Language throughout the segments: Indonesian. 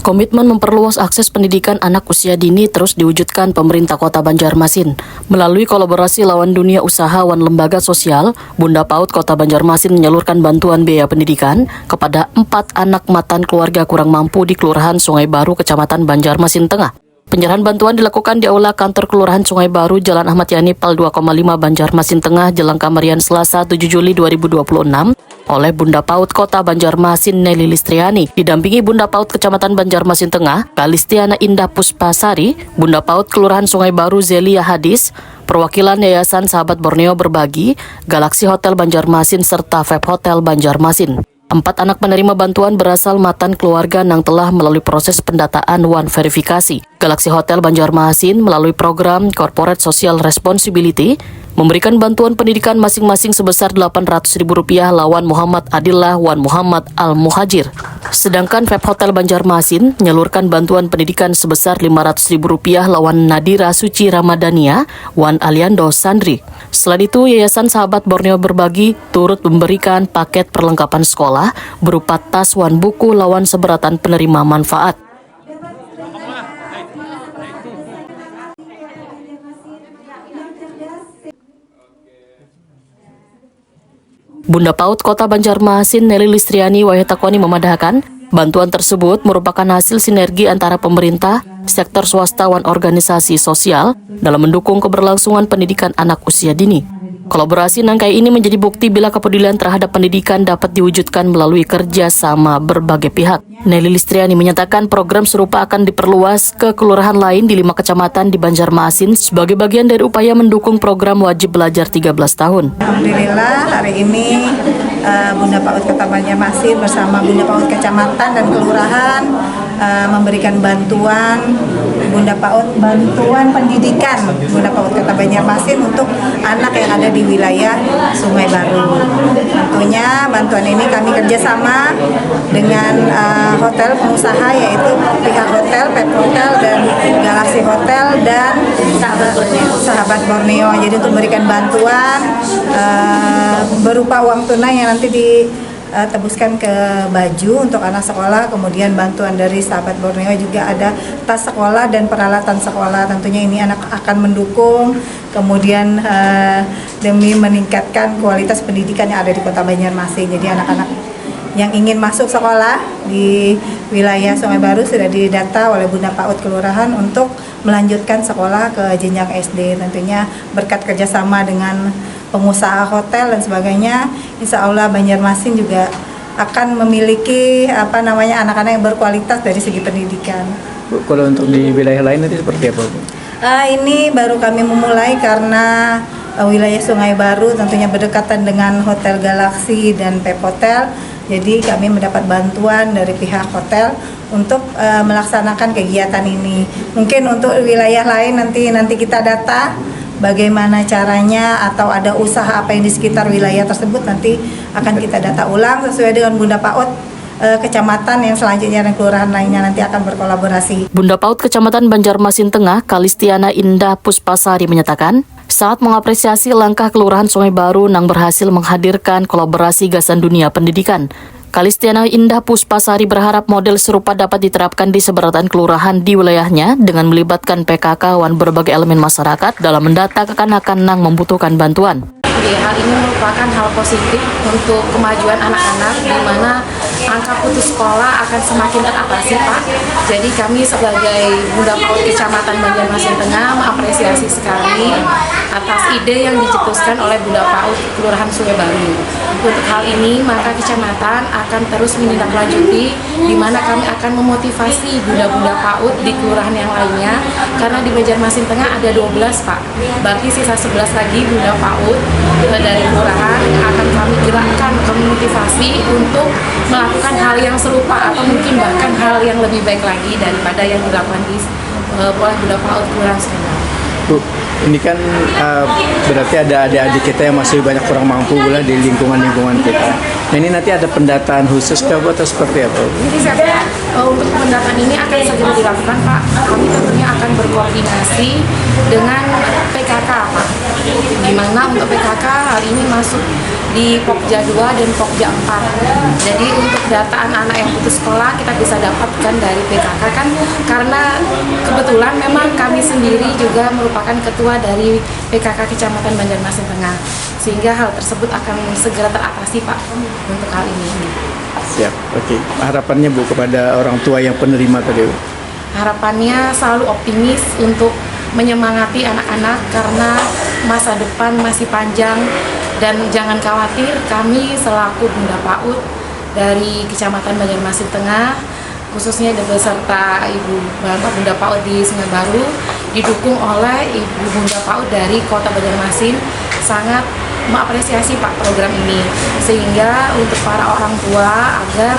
Komitmen memperluas akses pendidikan anak usia dini terus diwujudkan pemerintah Kota Banjarmasin. Melalui kolaborasi lawan dunia usaha wan lembaga sosial, Bunda PAUD Kota Banjarmasin menyalurkan bantuan biaya pendidikan kepada 4 anak matan keluarga kurang mampu di Kelurahan Sungai Baru, Kecamatan Banjarmasin Tengah. Penyerahan bantuan dilakukan di Aula Kantor Kelurahan Sungai Baru, Jalan Ahmad Yani, Pal 2,5 Banjarmasin Tengah, Jelang Kamarian, Selasa 7 Juli 2026 oleh Bunda PAUD Kota Banjarmasin Nelly Listriani, didampingi Bunda PAUD Kecamatan Banjarmasin Tengah, Kalistiana Indah Puspasari, Bunda PAUD Kelurahan Sungai Baru Zelia Hadis, perwakilan Yayasan Sahabat Borneo Berbagi, Galaxy Hotel Banjarmasin, serta Feb Hotel Banjarmasin. 4 anak penerima bantuan berasal matan keluarga yang telah melalui proses pendataan wan verifikasi. Galaxy Hotel Banjarmasin melalui program Corporate Social Responsibility memberikan bantuan pendidikan masing-masing sebesar Rp800.000 lawan Muhammad Adillah wan Muhammad Al-Muhajir. Sedangkan Feb Hotel Banjarmasin menyalurkan bantuan pendidikan sebesar Rp500.000 lawan Nadira Suci Ramadania wan Aliando Sandri. Selain itu, Yayasan Sahabat Borneo Berbagi turut memberikan paket perlengkapan sekolah berupa tas wan buku lawan seberatan penerima manfaat. Bunda PAUD Kota Banjarmasin Nelly Listriani Wahetakwani memadahkan bantuan tersebut merupakan hasil sinergi antara pemerintah, sektor swasta dan organisasi sosial dalam mendukung keberlangsungan pendidikan anak usia dini. Kolaborasi nangkai ini menjadi bukti bila kepedulian terhadap pendidikan dapat diwujudkan melalui kerja sama berbagai pihak. Nelly Listriani menyatakan program serupa akan diperluas ke kelurahan lain di 5 kecamatan di Banjarmasin sebagai bagian dari upaya mendukung program wajib belajar 13 tahun. Alhamdulillah hari ini Bunda PAUD Kota Banjarmasin bersama Bunda PAUD Kecamatan dan Kelurahan memberikan bantuan bantuan pendidikan Bunda PAUD Kota Banjarmasin untuk anak yang ada di wilayah Sungai Baru. Tentunya bantuan ini kami kerjasama dengan hotel pengusaha, yaitu pihak hotel, Pep Hotel, dan Galaxy Hotel, dan Sahabat Borneo. Jadi untuk memberikan bantuan berupa uang tunai yang nanti ditebuskan ke baju untuk anak sekolah, kemudian bantuan dari Sahabat Borneo juga ada tas sekolah dan peralatan sekolah. Tentunya ini anak akan mendukung, kemudian demi meningkatkan kualitas pendidikan yang ada di Kota Banjarmasin. Jadi anak-anak yang ingin masuk sekolah di wilayah Sungai Baru sudah didata oleh Bunda PAUD Kelurahan untuk melanjutkan sekolah ke jenjang SD. Tentunya berkat kerjasama dengan pengusaha hotel dan sebagainya, insya Allah Banjarmasin juga akan memiliki anak-anak yang berkualitas dari segi pendidikan. Bu, kalau untuk di wilayah lain nanti seperti apa, Bu? Ini baru kami memulai karena wilayah Sungai Baru tentunya berdekatan dengan Hotel Galaxy dan Pep Hotel. Jadi kami mendapat bantuan dari pihak hotel untuk melaksanakan kegiatan ini. Mungkin untuk wilayah lain nanti kita data bagaimana caranya, atau ada usaha apa yang di sekitar wilayah tersebut nanti akan kita data ulang sesuai dengan Bunda PAUD kecamatan yang selanjutnya dan kelurahan lainnya nanti akan berkolaborasi. Bunda PAUD Kecamatan Banjarmasin Tengah, Kalistiana Indah Puspasari menyatakan sangat mengapresiasi langkah Kelurahan Sungai Baru yang berhasil menghadirkan kolaborasi gasan dunia pendidikan. Kalistiana Indah Puspasari berharap model serupa dapat diterapkan di seberatan kelurahan di wilayahnya dengan melibatkan PKK dan berbagai elemen masyarakat dalam mendata kekanakan yang membutuhkan bantuan. Hal ini merupakan hal positif untuk kemajuan anak-anak, di mana angka putus sekolah akan semakin teratasi, Pak. Jadi kami sebagai Bunda PAUD Kecamatan Banjarmasin Tengah mengapresiasi sekali atas ide yang dicetuskan oleh Bunda PAUD Kelurahan Sungai Baru. Untuk hal ini, maka kecamatan akan terus menindaklanjuti, di mana kami akan memotivasi Bunda-Bunda PAUD di kelurahan yang lainnya, karena di Banjarmasin Tengah ada 12, Pak. Berarti sisa 11 lagi Bunda PAUD dari kelurahan akan kami gerakkan, kami motivasi untuk melakukan hal yang serupa atau mungkin bahkan hal yang lebih baik lagi daripada yang dilakukan oleh Bunda PAUD Kelurahan Sungai Baru. Bu, ini kan berarti ada adik-adik kita yang masih banyak kurang mampu pula di lingkungan kita. Nah, ini nanti ada pendataan khusus kah Bu, atau seperti apa? Jadi saya untuk pendataan ini akan segera dilakukan Pak. Kami tentunya akan berkoordinasi dengan PKK Pak. Di mana untuk PKK hari ini masuk di Pokja 2 dan Pokja 4. Jadi untuk data anak-anak yang putus sekolah kita bisa dapatkan dari PKK kan, karena kebetulan memang kami sendiri juga merupakan ketua dari PKK Kecamatan Banjarmasin Tengah. Sehingga hal tersebut akan segera teratasi Pak untuk hal ini. Siap, oke. Harapannya Bu kepada orang tua yang penerima tadi Bu? Harapannya selalu optimis untuk menyemangati anak-anak karena masa depan masih panjang, dan jangan khawatir, kami selaku Bunda PAUD dari Kecamatan Banjarmasin Tengah khususnya beserta Ibu Bapak Bunda PAUD di Sungai Baru didukung oleh Ibu Bunda PAUD dari Kota Banjarmasin sangat mengapresiasi Pak program ini, sehingga untuk para orang tua agar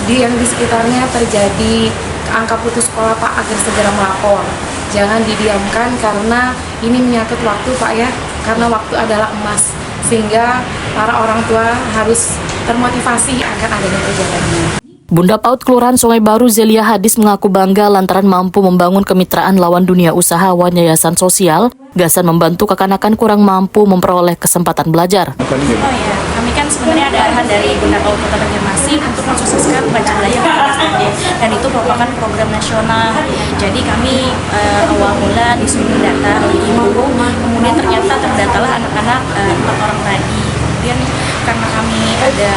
yang di sekitarnya terjadi angka putus sekolah Pak agar segera melapor, jangan didiamkan karena ini menyangkut waktu Pak ya, karena waktu adalah emas, sehingga para orang tua harus termotivasi akan adanya kegiatan ini. Bunda PAUD Kelurahan Sungai Baru Zelia Hadis mengaku bangga lantaran mampu membangun kemitraan lawan dunia usahawan Yayasan Sosial, Gasan membantu kekanakan kurang mampu memperoleh kesempatan belajar. Oh ya, kami kan sebenarnya ada arahan dari Bunda PAUD Kota Banjarmasin untuk mensukseskan baca belajar kelas SD, dan itu merupakan program nasional. Jadi kami awal mula disuruh mendata di guru, kemudian ternyata terdatalah anak-anak 4 orang tadi. Kemudian karena kami ada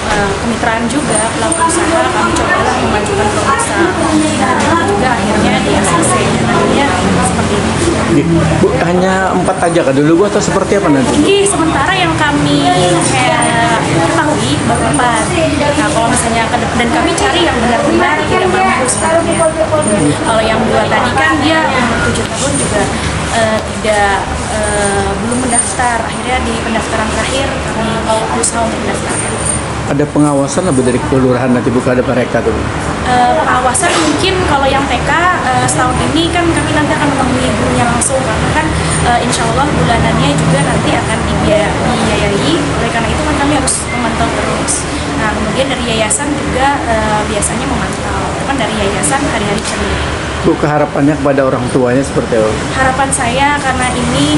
kemitraan juga pelaku usaha, kami cobalah memajukan proposal dan juga akhirnya di ACC dan akhirnya seperti ini. Bu, hanya 4 aja kah dulu Bu, atau seperti apa nanti? Ini sementara yang kami ketahui baru 4. Nah kalau misalnya dan kami cari yang benar-benar tidak mampu sebenarnya. Kalau yang 2 tadi kan dia umur 7 tahun juga belum mendaftar. Akhirnya di pendaftaran terakhir kami berusaha untuk mendaftarkan. Ada pengawasan lebih dari kelurahan nanti Bu kepada mereka tuh? Pengawasan mungkin kalau yang TK setahun ini kan kami nanti akan menemui gurunya langsung, karena kan insya Allah bulanannya juga nanti akan dibiayai, oleh karena itu kan kami harus memantau terus. Nah kemudian dari yayasan juga biasanya memantau, kan dari yayasan hari-hari ceria. Bu, keharapannya kepada orang tuanya seperti apa? Harapan saya karena ini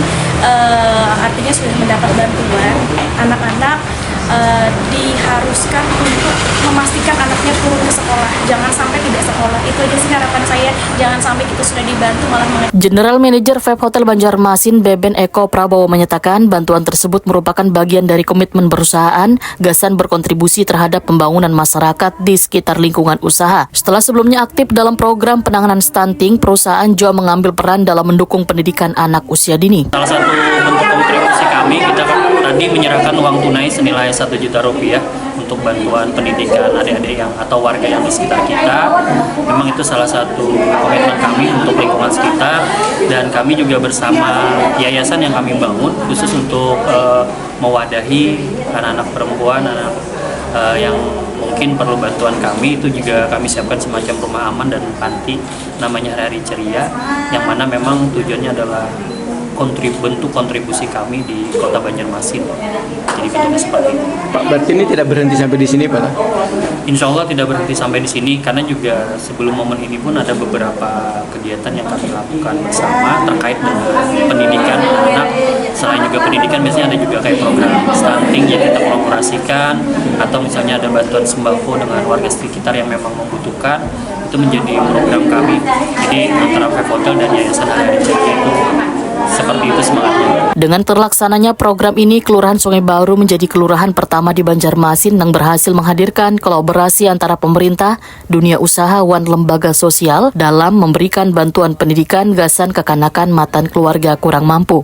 artinya sudah mendapat bantuan, anak-anak diharuskan untuk memastikan anaknya turun ke sekolah, jangan sampai tidak sekolah. Itu aja sih harapan saya, jangan sampai kita sudah dibantu malah General Manager Vape Hotel Banjarmasin Beben Eko Prabowo menyatakan bantuan tersebut merupakan bagian dari komitmen perusahaan Gasan berkontribusi terhadap pembangunan masyarakat di sekitar lingkungan usaha. Setelah sebelumnya aktif dalam program penanganan stunting, perusahaan juga mengambil peran dalam mendukung pendidikan anak usia dini. Salah satu bentuk kontribusi kami, kita tadi menyerahkan uang tunai senilai 1 juta rupiah untuk bantuan pendidikan adik-adik yang atau warga yang di sekitar kita. Memang itu salah satu komitmen kami untuk lingkungan sekitar, dan kami juga bersama yayasan yang kami bangun khusus untuk mewadahi anak-anak perempuan, anak yang mungkin perlu bantuan kami. Itu juga kami siapkan semacam rumah aman dan panti namanya Hari Ceria, yang mana memang tujuannya adalah bentuk kontribusi kami di Kota Banjarmasin. Jadi bentuknya seperti itu. Pak, berarti ini tidak berhenti sampai di sini Pak? Insya Allah tidak berhenti sampai di sini, karena juga sebelum momen ini pun ada beberapa kegiatan yang kami lakukan bersama terkait dengan pendidikan anak. Selain juga pendidikan, biasanya ada juga kayak program stunting yang kita kolaborasikan, atau misalnya ada bantuan sembako dengan warga sekitar yang memang membutuhkan. Itu menjadi program kami. Jadi antara Vape Hotel dan Yayasan Hari Ceria itu seperti itu semangatnya. Dengan terlaksananya program ini, Kelurahan Sungai Baru menjadi kelurahan pertama di Banjarmasin yang berhasil menghadirkan kolaborasi antara pemerintah, dunia usahawan, lembaga sosial dalam memberikan bantuan pendidikan Gasan kekanakan matan keluarga kurang mampu.